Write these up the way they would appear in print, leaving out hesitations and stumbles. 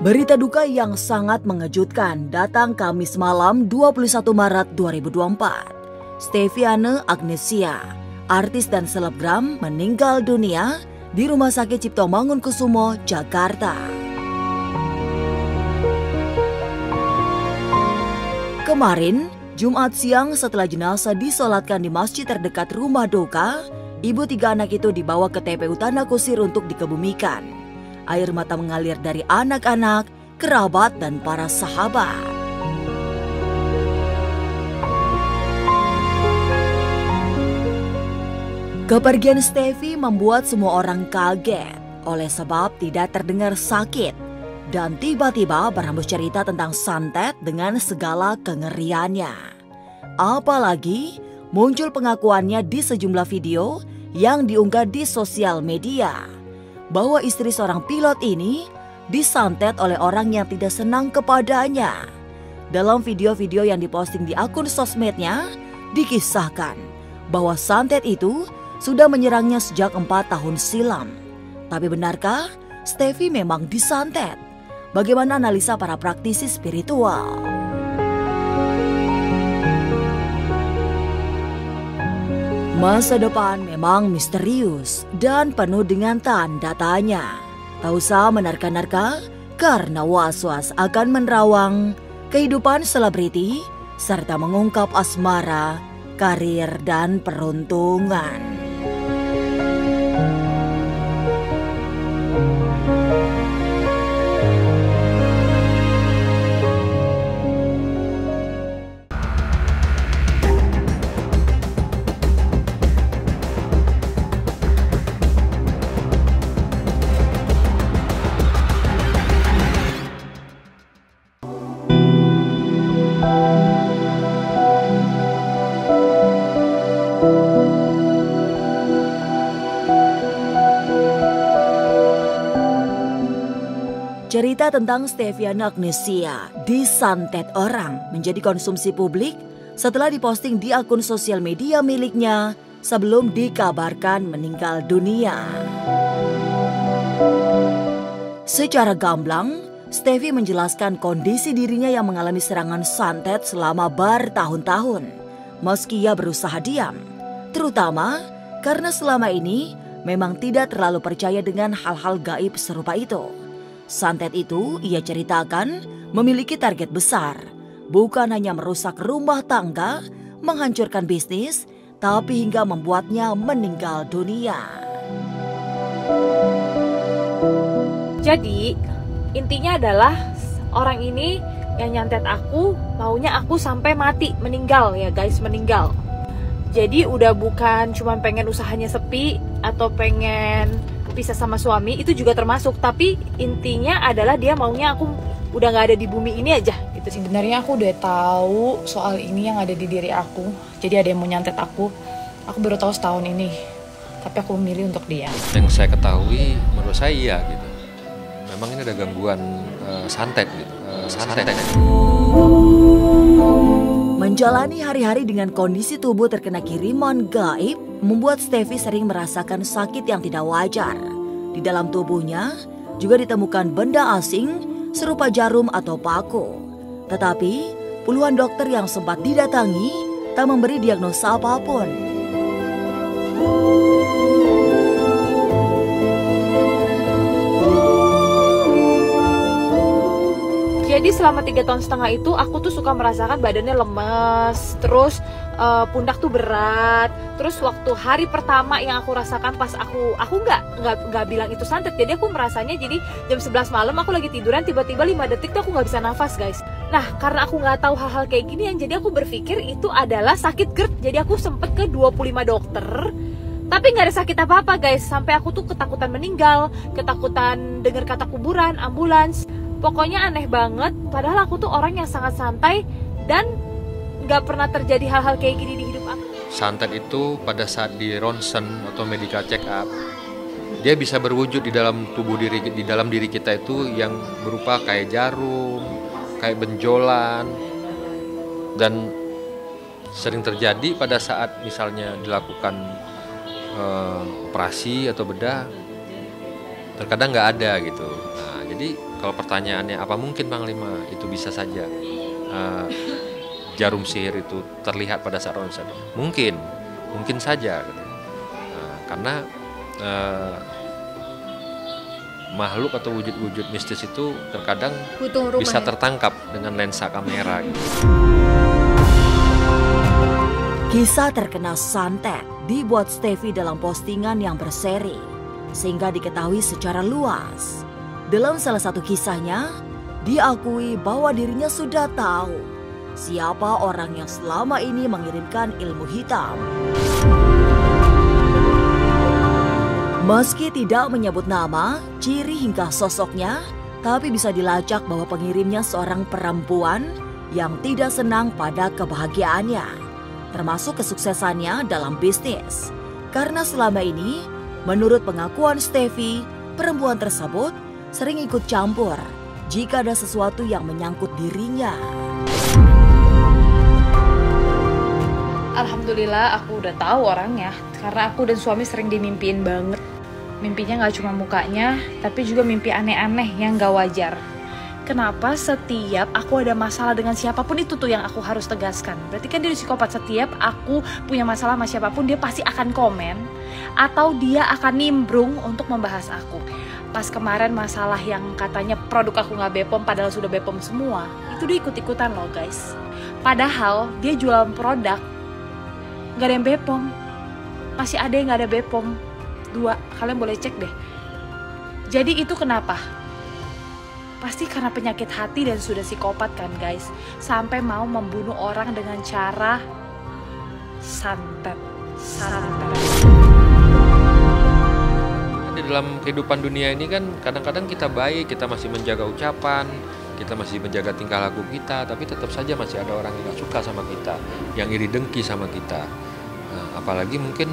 Berita duka yang sangat mengejutkan datang Kamis malam 21 Maret 2024. Steviane Agnesia, artis dan selebgram, meninggal dunia di Rumah Sakit Cipto Mangunkusumo, Jakarta. Kemarin, Jumat siang setelah jenazah disolatkan di masjid terdekat rumah duka, ibu 3 anak itu dibawa ke TPU Tanah Kusir untuk dikebumikan. Air mata mengalir dari anak-anak, kerabat, dan para sahabat. Kepergian Stevi membuat semua orang kaget oleh sebab tidak terdengar sakit dan tiba-tiba berhembus cerita tentang santet dengan segala kengeriannya. Apalagi muncul pengakuannya di sejumlah video yang diunggah di sosial media bahwa istri seorang pilot ini disantet oleh orang yang tidak senang kepadanya. Dalam video-video yang diposting di akun sosmednya, dikisahkan bahwa santet itu sudah menyerangnya sejak 4 tahun silam. Tapi benarkah Stevi memang disantet? Bagaimana analisa para praktisi spiritual? Masa depan memang misterius dan penuh dengan tanda tanya. Tak usah menerka-nerka karena was-was akan menerawang kehidupan selebriti serta mengungkap asmara, karir, dan peruntungan. Cerita tentang Steviane Agnesia disantet orang menjadi konsumsi publik setelah diposting di akun sosial media miliknya sebelum dikabarkan meninggal dunia. Secara gamblang, Stevi menjelaskan kondisi dirinya yang mengalami serangan santet selama bertahun-tahun. Meski ia berusaha diam, terutama karena selama ini memang tidak terlalu percaya dengan hal-hal gaib serupa itu. Santet itu, ia ceritakan, memiliki target besar. Bukan hanya merusak rumah tangga, menghancurkan bisnis, tapi hingga membuatnya meninggal dunia. Jadi, intinya adalah orang ini yang nyantet aku, maunya aku sampai mati, meninggal ya guys, meninggal. Jadi udah bukan cuma pengen usahanya sepi atau pengen pisah sama suami, itu juga termasuk, tapi intinya adalah dia maunya aku udah gak ada di bumi ini aja gitu sih. Sebenarnya aku udah tahu soal ini yang ada di diri aku, jadi ada yang mau nyantet aku baru tahu setahun ini, tapi aku memilih untuk diam. Yang saya ketahui, menurut saya iya gitu, memang ini ada gangguan santet gitu, santet. Menjalani hari-hari dengan kondisi tubuh terkena kiriman gaib membuat Stevi sering merasakan sakit yang tidak wajar. Di dalam tubuhnya juga ditemukan benda asing serupa jarum atau paku. Tetapi puluhan dokter yang sempat didatangi tak memberi diagnosa apapun. Jadi selama 3,5 tahun itu aku tuh suka merasakan badannya lemes, terus pundak tuh berat. Terus waktu hari pertama yang aku rasakan pas aku nggak bilang itu santet, jadi aku merasanya jadi jam 11 malam aku lagi tiduran tiba-tiba 5 detik tuh aku nggak bisa nafas guys. Nah karena aku nggak tahu hal-hal kayak gini yang jadi aku berpikir itu adalah sakit GERD. Jadi aku sempet ke 25 dokter, tapi nggak ada sakit apa-apa guys. Sampai aku tuh ketakutan meninggal, ketakutan dengar kata kuburan, ambulans. Pokoknya aneh banget, padahal aku tuh orang yang sangat santai dan gak pernah terjadi hal-hal kayak gini di hidup aku. Santet itu pada saat di ronsen atau medical check up, dia bisa berwujud di dalam di dalam diri kita itu yang berupa kayak jarum, kayak benjolan, dan sering terjadi pada saat misalnya dilakukan operasi atau bedah, terkadang nggak ada gitu. Nah, jadi kalau pertanyaannya apa mungkin Panglima, itu bisa saja jarum sihir itu terlihat pada saat ronsen. Mungkin saja gitu. Karena makhluk atau wujud-wujud mistis itu terkadang bisa tertangkap dengan lensa kamera gitu. Kisah terkenal santet dibuat Steffi dalam postingan yang berseri sehingga diketahui secara luas. Dalam salah satu kisahnya, diakui bahwa dirinya sudah tahu siapa orang yang selama ini mengirimkan ilmu hitam. Meski tidak menyebut nama, ciri hingga sosoknya, tapi bisa dilacak bahwa pengirimnya seorang perempuan yang tidak senang pada kebahagiaannya, termasuk kesuksesannya dalam bisnis. Karena selama ini, menurut pengakuan Steffi, perempuan tersebut sering ikut campur jika ada sesuatu yang menyangkut dirinya. Alhamdulillah aku udah tahu orangnya, karena aku dan suami sering dimimpiin banget. Mimpinya gak cuma mukanya, tapi juga mimpi aneh-aneh yang gak wajar. Kenapa setiap aku ada masalah dengan siapapun itu tuh yang aku harus tegaskan. Berarti kan dia psikopat. Setiap aku punya masalah sama siapapun, dia pasti akan komen atau dia akan nimbrung untuk membahas aku. Pas kemarin masalah yang katanya produk aku gak Bepom padahal sudah Bepom semua, itu dia ikut-ikutan loh guys. Padahal dia jualan produk gak ada yang Bepom, masih ada yang gak ada Bepom 2, kalian boleh cek deh. Jadi itu kenapa? Pasti karena penyakit hati dan sudah psikopat kan guys, sampai mau membunuh orang dengan cara santet. Di dalam kehidupan dunia ini kan kadang-kadang kita baik, kita masih menjaga ucapan, kita masih menjaga tingkah laku kita, tapi tetap saja masih ada orang yang gak suka sama kita, yang iri dengki sama kita. Apalagi mungkin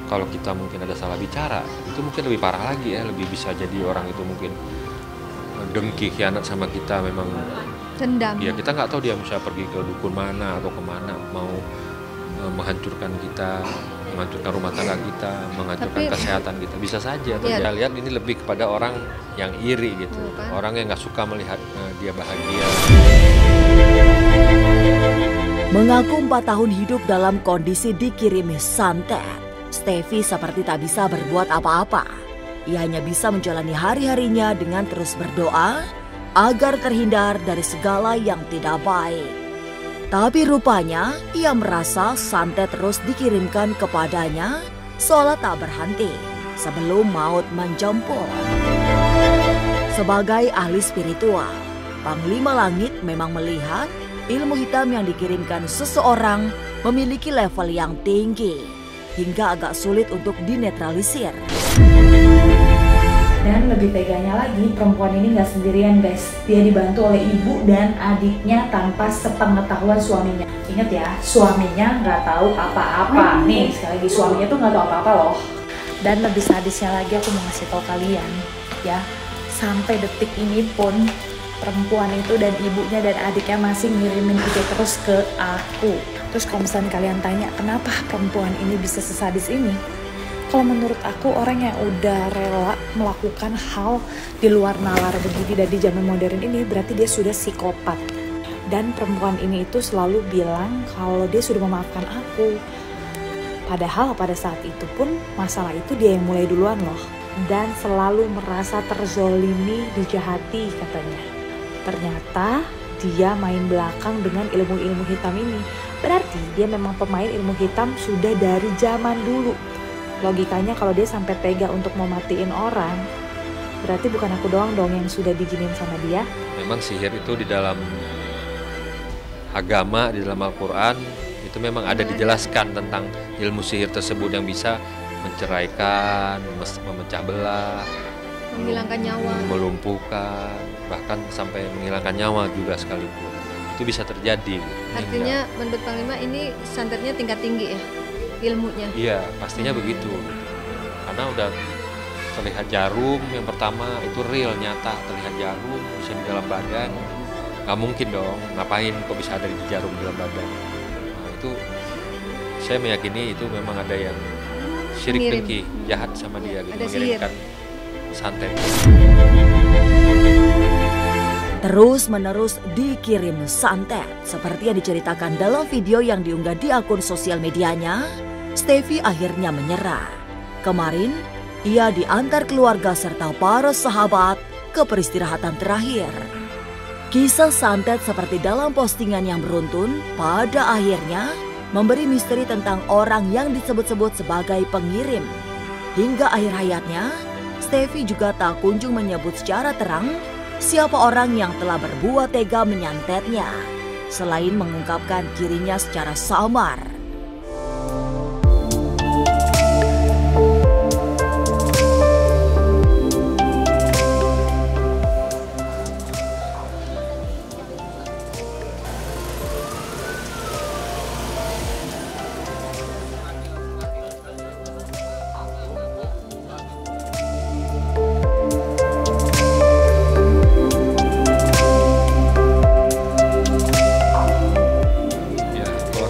kalau kita mungkin ada salah bicara, itu mungkin lebih parah lagi ya, lebih bisa jadi orang itu mungkin dengki, khianat sama kita, memang dendam. Ya kita nggak tahu dia bisa pergi ke dukun mana atau kemana, mau menghancurkan kita, menghancurkan rumah tangga kita, menghancurkan kesehatan kita, bisa saja. Kita lihat ini lebih kepada orang yang iri gitu, orang yang nggak suka melihat dia bahagia. Mengaku 4 tahun hidup dalam kondisi dikirimi santet, Steffi seperti tak bisa berbuat apa-apa. Ia hanya bisa menjalani hari-harinya dengan terus berdoa agar terhindar dari segala yang tidak baik. Tapi rupanya ia merasa santet terus dikirimkan kepadanya seolah tak berhenti sebelum maut menjemput. Sebagai ahli spiritual, Panglima Langit memang melihat ilmu hitam yang dikirimkan seseorang memiliki level yang tinggi hingga agak sulit untuk dinetralisir. Dan lebih teganya lagi, perempuan ini gak sendirian guys. Dia dibantu oleh ibu dan adiknya tanpa sepengetahuan suaminya. Ingat ya, suaminya gak tahu apa-apa. Nih, sekali lagi suaminya tuh gak tahu apa-apa loh. Dan lebih sadisnya lagi aku mau ngasih tahu kalian ya, sampai detik ini pun perempuan itu dan ibunya dan adiknya masih ngirimin itu terus ke aku. Terus kalau misalnya kalian tanya kenapa perempuan ini bisa sesadis ini, kalau menurut aku orang yang udah rela melakukan hal di luar nalar begini dan di zaman modern ini berarti dia sudah psikopat. Dan perempuan ini itu selalu bilang kalau dia sudah memaafkan aku. Padahal pada saat itu pun masalah itu dia yang mulai duluan loh. Dan selalu merasa terzolimi, dijahati katanya. Ternyata dia main belakang dengan ilmu-ilmu hitam ini. Berarti dia memang pemain ilmu hitam sudah dari zaman dulu. Logikanya kalau dia sampai tega untuk mau matiin orang, berarti bukan aku doang dong yang sudah diginin sama dia. Memang sihir itu di dalam agama, di dalam Al-Quran, itu memang ada dijelaskan tentang ilmu sihir tersebut yang bisa menceraikan, memecah belah, Menghilangkan nyawa, melumpuhkan, bahkan sampai menghilangkan nyawa juga sekalipun. Itu bisa terjadi. artinya menurut Panglima ini santetnya tingkat tinggi ya ilmunya. Iya, pastinya begitu. Karena udah terlihat jarum yang pertama itu real, nyata, terlihat jarum bisa di dalam badan. Nggak mungkin dong, ngapain kok bisa ada di jarum di dalam badan. Nah, itu saya meyakini itu memang ada yang syirik dengki, jahat sama dia gitu, mengirimkan santet. Terus-menerus dikirim santet. Seperti yang diceritakan dalam video yang diunggah di akun sosial medianya, Steffi akhirnya menyerah. Kemarin, ia diantar keluarga serta para sahabat ke peristirahatan terakhir. Kisah santet seperti dalam postingan yang beruntun pada akhirnya memberi misteri tentang orang yang disebut-sebut sebagai pengirim. Hingga akhir hayatnya, Steffi juga tak kunjung menyebut secara terang siapa orang yang telah berbuat tega menyantetnya, selain mengungkapkan cirinya secara samar.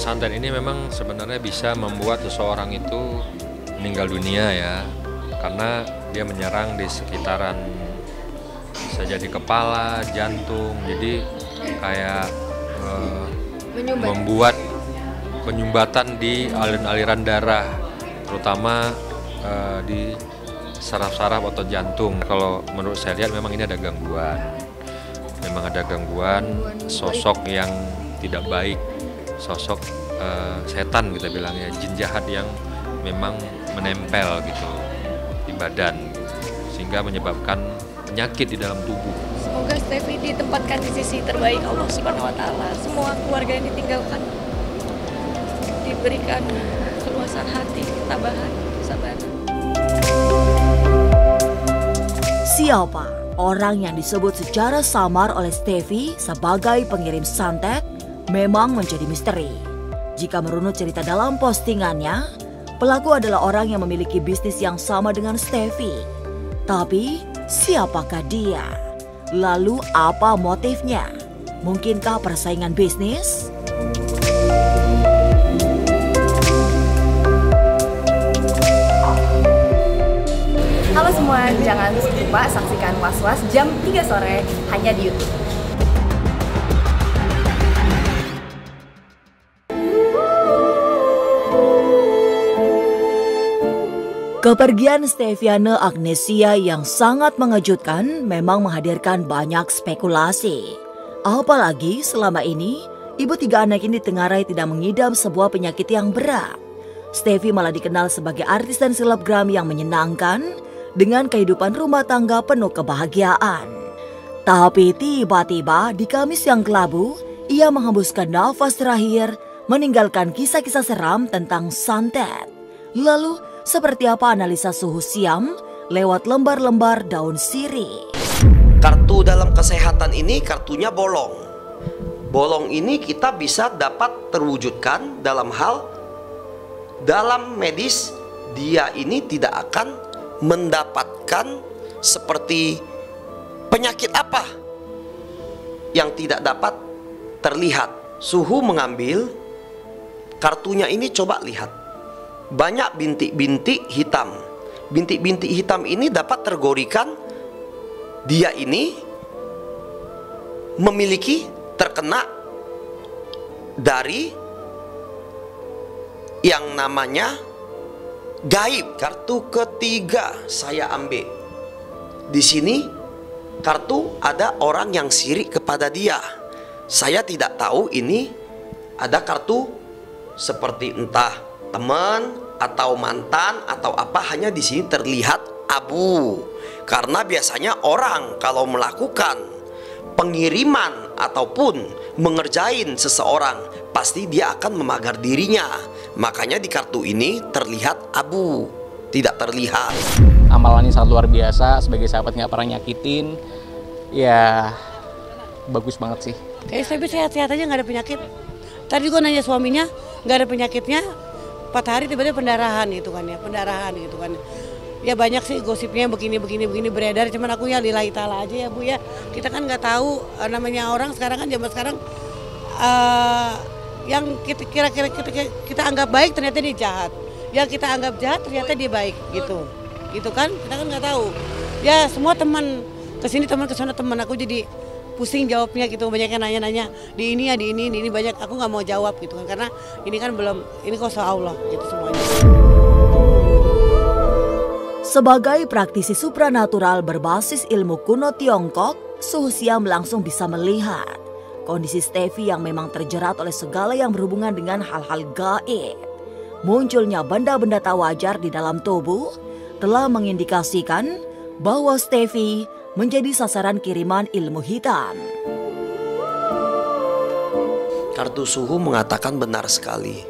Santet ini memang sebenarnya bisa membuat seseorang itu meninggal dunia ya, karena dia menyerang di sekitaran, bisa jadi kepala, jantung, jadi kayak membuat penyumbatan di aliran darah, terutama di saraf-saraf atau jantung. Kalau menurut saya lihat memang ini ada gangguan, sosok yang tidak baik, sosok setan kita bilang ya, jin jahat yang memang menempel gitu di badan gitu, sehingga menyebabkan penyakit di dalam tubuh. Semoga Steffi ditempatkan di sisi terbaik Allah Subhanahu wa taala. Semua keluarga yang ditinggalkan diberikan keluasan hati, ketabahan, kesabaran. Siapa orang yang disebut secara samar oleh Steffi sebagai pengirim santet memang menjadi misteri. Jika merunut cerita dalam postingannya, pelaku adalah orang yang memiliki bisnis yang sama dengan Steffi. Tapi, siapakah dia? Lalu apa motifnya? Mungkinkah persaingan bisnis? Halo semua, jangan lupa saksikan Was-Was jam 3 sore hanya di YouTube. Kepergian Steffiana Agnesia yang sangat mengejutkan memang menghadirkan banyak spekulasi. Apalagi selama ini, ibu 3 anak ini ditengarai tidak mengidap sebuah penyakit yang berat. Steffi malah dikenal sebagai artis dan selebgram yang menyenangkan dengan kehidupan rumah tangga penuh kebahagiaan. Tapi tiba-tiba di Kamis yang kelabu, ia menghembuskan nafas terakhir meninggalkan kisah-kisah seram tentang santet. Lalu, seperti apa analisa suhu siam lewat lembar-lembar daun sirih? Kartu dalam kesehatan ini kartunya bolong. Bolong ini kita bisa dapat terwujudkan dalam hal dalam medis, dia ini tidak akan mendapatkan seperti penyakit apa yang tidak dapat terlihat. Suhu mengambil kartunya ini, coba lihat. Banyak bintik-bintik hitam. Bintik-bintik hitam ini dapat tergorikan dia ini memiliki terkena dari yang namanya gaib. Kartu ketiga saya ambil. Di sini kartu ada orang yang sirik kepada dia. Saya tidak tahu ini ada kartu seperti entah teman atau mantan atau apa, hanya di sini terlihat abu. Karena biasanya orang kalau melakukan pengiriman ataupun mengerjain seseorang, pasti dia akan memagar dirinya. Makanya di kartu ini terlihat abu, tidak terlihat. Amalannya sangat luar biasa, sebagai sahabat nggak pernah nyakitin. Ya, bagus banget sih. Kayak saya sehat-sehat aja, nggak ada penyakit. Tadi gue nanya suaminya, nggak ada penyakitnya. 4 hari tiba-tiba pendarahan gitu kan ya, Ya banyak sih gosipnya begini beredar, cuman aku ya lillahi ta'ala aja ya Bu ya. Kita kan nggak tahu namanya orang sekarang kan zaman sekarang yang kita anggap baik ternyata dia jahat. Yang kita anggap jahat ternyata dia baik gitu. Gitu kan? Kita kan nggak tahu. Ya semua teman kesini teman kesana teman, aku jadi pusing jawabnya gitu, banyak yang nanya-nanya di ini banyak, aku nggak mau jawab gitu kan, karena ini kan belum, ini kuasa Allah gitu semuanya. Sebagai praktisi supranatural berbasis ilmu kuno Tiongkok, Suhu Siam langsung bisa melihat kondisi Steffi yang memang terjerat oleh segala yang berhubungan dengan hal-hal gaib. Munculnya benda-benda tak wajar di dalam tubuh telah mengindikasikan bahwa Steffi menjadi sasaran kiriman ilmu hitam. Kartu Suhu mengatakan benar sekali.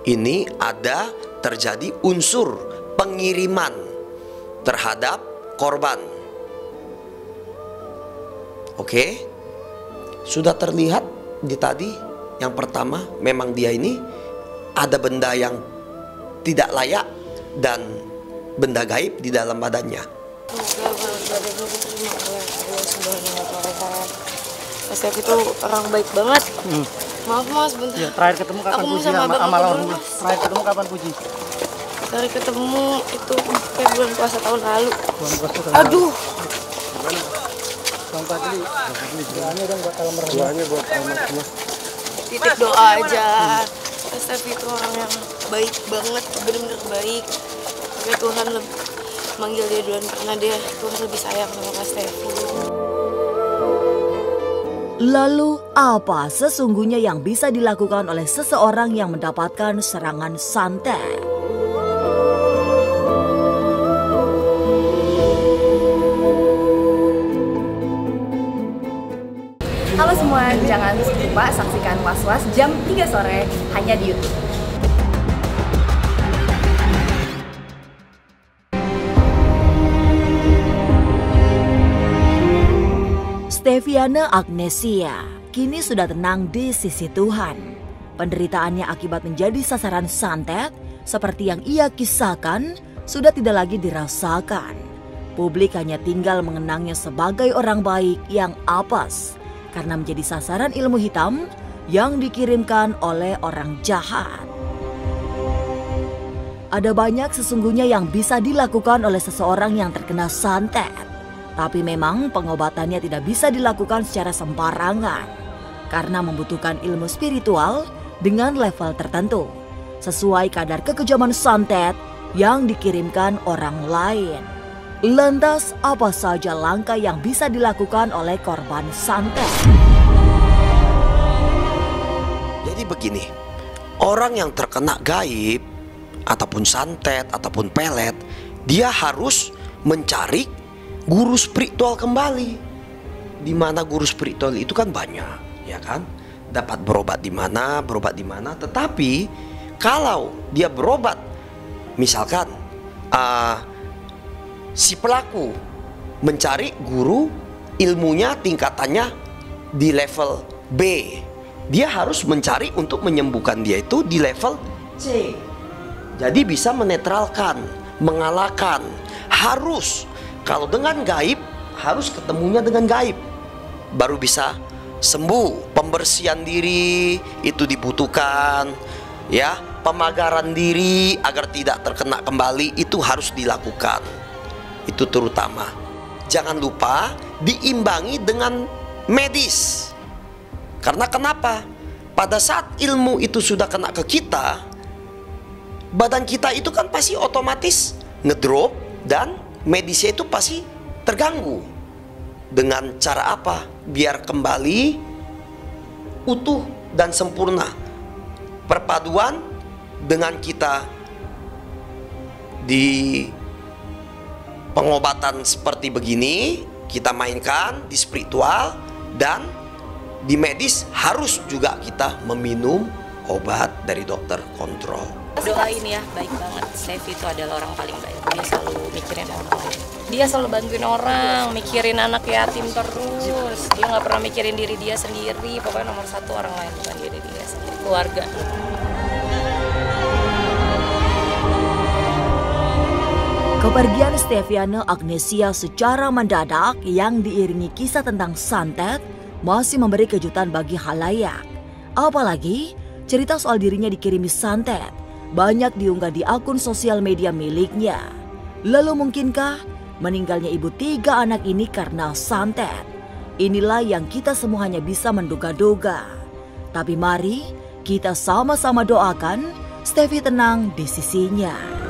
Ini ada terjadi unsur pengiriman terhadap korban. Oke, sudah terlihat di tadi yang pertama, memang dia ini ada benda yang tidak layak dan benda gaib di dalam badannya. Mas Steffi itu orang baik banget. Maaf Mas, bentar. Ya, terakhir ketemu kapan Puji sama Laura? Terakhir ketemu kapan Puji? Terakhir ketemu itu kayak bulan puasa tahun lalu. Bulan puasa tahun Aduh. Sampai tadi. Doanya dong buat almarhum. Doanya buat almarhum. Titip doa aja. Mas Steffi itu orang yang baik banget, benar-benar baik. Sampai Tuhan manggil dia duluan karena Tuhan lebih sayang sama Mas Steffi. Lalu apa sesungguhnya yang bisa dilakukan oleh seseorang yang mendapatkan serangan santet? Halo semua, jangan lupa saksikan Was-Was jam 3 sore hanya di YouTube. Steffiana Agnesia kini sudah tenang di sisi Tuhan. Penderitaannya akibat menjadi sasaran santet seperti yang ia kisahkan sudah tidak lagi dirasakan. Publik hanya tinggal mengenangnya sebagai orang baik yang apes karena menjadi sasaran ilmu hitam yang dikirimkan oleh orang jahat. Ada banyak sesungguhnya yang bisa dilakukan oleh seseorang yang terkena santet. Tapi memang pengobatannya tidak bisa dilakukan secara sembarangan karena membutuhkan ilmu spiritual dengan level tertentu sesuai kadar kekejaman santet yang dikirimkan orang lain. Lantas apa saja langkah yang bisa dilakukan oleh korban santet? Jadi begini, orang yang terkena gaib ataupun santet ataupun pelet, dia harus mencari guru spiritual kembali. Di mana guru spiritual itu kan banyak, ya kan? Dapat berobat di mana. Tetapi kalau dia berobat, misalkan si pelaku mencari guru ilmunya tingkatannya di level B, dia harus mencari untuk menyembuhkan dia itu di level C. Jadi bisa menetralkan, mengalahkan. Harus, kalau dengan gaib, harus ketemunya dengan gaib baru bisa sembuh. Pembersihan diri itu dibutuhkan, ya. Pemagaran diri agar tidak terkena kembali itu harus dilakukan. Itu terutama. Jangan lupa diimbangi dengan medis. Karena kenapa? Pada saat ilmu itu sudah kena ke kita, badan kita itu kan pasti otomatis ngedrop dan medisnya itu pasti terganggu. Dengan cara apa? Biar kembali utuh dan sempurna. Perpaduan dengan kita di pengobatan seperti begini, kita mainkan di spiritual dan di medis harus juga kita meminum obat dari dokter kontrol. Doain ya, baik banget. Steffi itu adalah orang paling baik. Dia selalu mikirin orang lain. Dia selalu bantuin orang, mikirin anak yatim terus. Dia nggak pernah mikirin diri dia sendiri. Pokoknya nomor satu orang lain, bukan diri dia sendiri. Keluarga. Kepergian Steviana Agnesia secara mendadak yang diiringi kisah tentang santet masih memberi kejutan bagi khalayak. Apalagi cerita soal dirinya dikirimi santet banyak diunggah di akun sosial media miliknya. Lalu mungkinkah meninggalnya ibu 3 anak ini karena santet? Inilah yang kita semua hanya bisa menduga-duga. Tapi mari kita sama-sama doakan Steffi tenang di sisinya.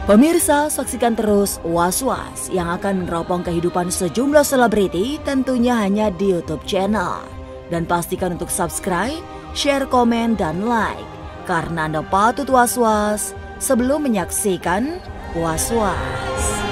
Pemirsa, saksikan terus Was-Was yang akan meneropong kehidupan sejumlah selebriti tentunya hanya di YouTube channel. Dan pastikan untuk subscribe, share, komen, dan like. Karena Anda patut was-was sebelum menyaksikan Was-Was.